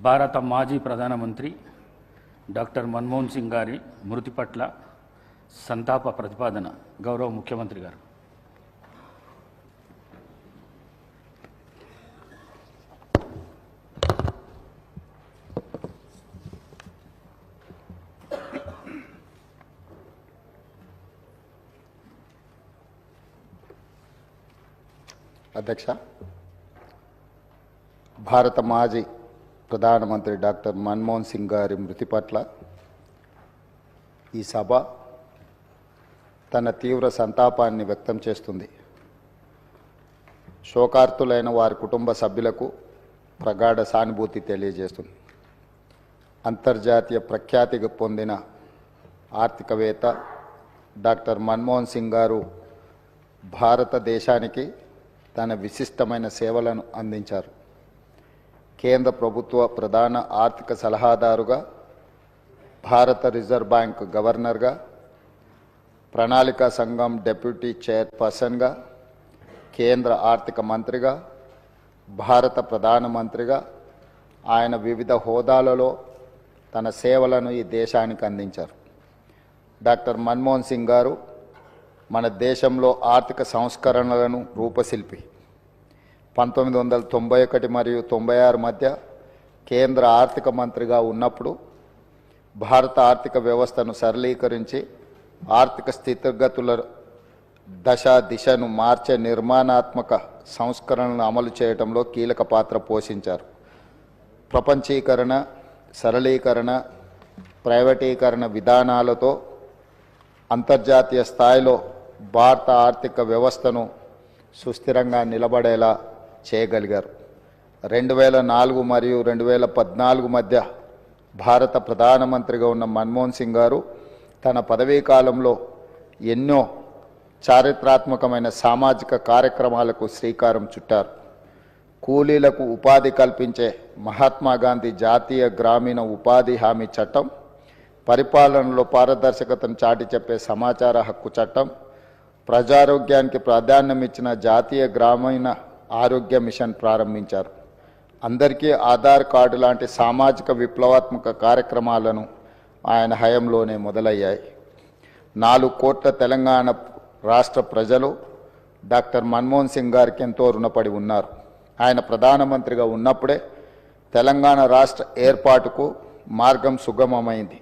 భారత మాజీ ప్రధానమంత్రి డాక్టర్ మన్మోహన్ సింగ్ గారి మృతి పట్ల సంతాప ప్రతిపాదన గౌరవ ముఖ్యమంత్రి గారు. అధ్యక్ష, భారత మాజీ ప్రధానమంత్రి డాక్టర్ మన్మోహన్ సింగ్ గారి మృతి పట్ల ఈ సభ తన తీవ్ర సంతాపాన్ని వ్యక్తం చేస్తుంది. శోకార్తులైన వారి కుటుంబ సభ్యులకు ప్రగాఢ సానుభూతి తెలియజేస్తుంది. అంతర్జాతీయ ప్రఖ్యాతికి పొందిన ఆర్థికవేత్త డాక్టర్ మన్మోహన్ సింగ్ గారు భారతదేశానికి తన విశిష్టమైన సేవలను అందించారు. కేంద్ర ప్రభుత్వ ప్రధాన ఆర్థిక సలహాదారుగా, భారత రిజర్వ్ బ్యాంక్ గవర్నర్గా, ప్రణాళికా సంఘం డెప్యూటీ చైర్పర్సన్గా, కేంద్ర ఆర్థిక మంత్రిగా, భారత ప్రధానమంత్రిగా ఆయన వివిధ హోదాలలో తన సేవలను ఈ దేశానికి అందించారు. డాక్టర్ మన్మోహన్ సింగ్ గారు మన దేశంలో ఆర్థిక సంస్కరణలను రూపశిల్పి. 1991 మరియు 96 మధ్య కేంద్ర ఆర్థిక మంత్రిగా ఉన్నప్పుడు భారత ఆర్థిక వ్యవస్థను సరళీకరించి ఆర్థిక స్థితిగతుల దిశను మార్చే నిర్మాణాత్మక సంస్కరణలను అమలు చేయడంలో కీలక పాత్ర పోషించారు. ప్రపంచీకరణ, సరళీకరణ, ప్రైవేటీకరణ విధానాలతో అంతర్జాతీయ స్థాయిలో భారత ఆర్థిక వ్యవస్థను సుస్థిరంగా నిలబడేలా చేయగలిగారు. 2004 మరియు 2014 మధ్య భారత ప్రధానమంత్రిగా ఉన్న మన్మోహన్ సింగ్ గారు తన పదవీ కాలంలో ఎన్నో చారిత్రాత్మకమైన సామాజిక కార్యక్రమాలకు శ్రీకారం చుట్టారు. కూలీలకు ఉపాధి కల్పించే మహాత్మా గాంధీ జాతీయ గ్రామీణ ఉపాధి హామీ చట్టం, పరిపాలనలో పారదర్శకతను చాటి చెప్పే సమాచార హక్కు చట్టం, ప్రజారోగ్యానికి ప్రాధాన్యం ఇచ్చిన జాతీయ గ్రామీణ ఆరోగ్య మిషన్ ప్రారంభించారు. అందరికీ ఆధార్ కార్డు లాంటి సామాజిక విప్లవాత్మక కార్యక్రమాలను ఆయన హయాంలోనే మొదలయ్యాయి. 4 కోట్ల తెలంగాణ రాష్ట్ర ప్రజలు డాక్టర్ మన్మోహన్ సింగ్ గారికి ఎంతో రుణపడి ఉన్నారు. ఆయన ప్రధానమంత్రిగా ఉన్నప్పుడే తెలంగాణ రాష్ట్ర ఏర్పాటుకు మార్గం సుగమమైంది.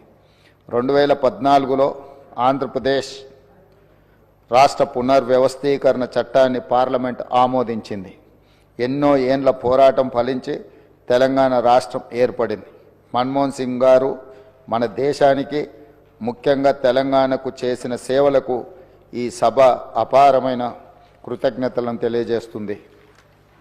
2014లో ఆంధ్రప్రదేశ్ రాష్ట్ర పునర్వ్యవస్థీకరణ చట్టాన్ని పార్లమెంట్ ఆమోదించింది. ఎన్నో ఏండ్ల పోరాటం ఫలించి తెలంగాణ రాష్ట్రం ఏర్పడింది. మన్మోహన్ సింగ్ గారు మన దేశానికి, ముఖ్యంగా తెలంగాణకు చేసిన సేవలకు ఈ సభ అపారమైన కృతజ్ఞతలను తెలియజేస్తుంది.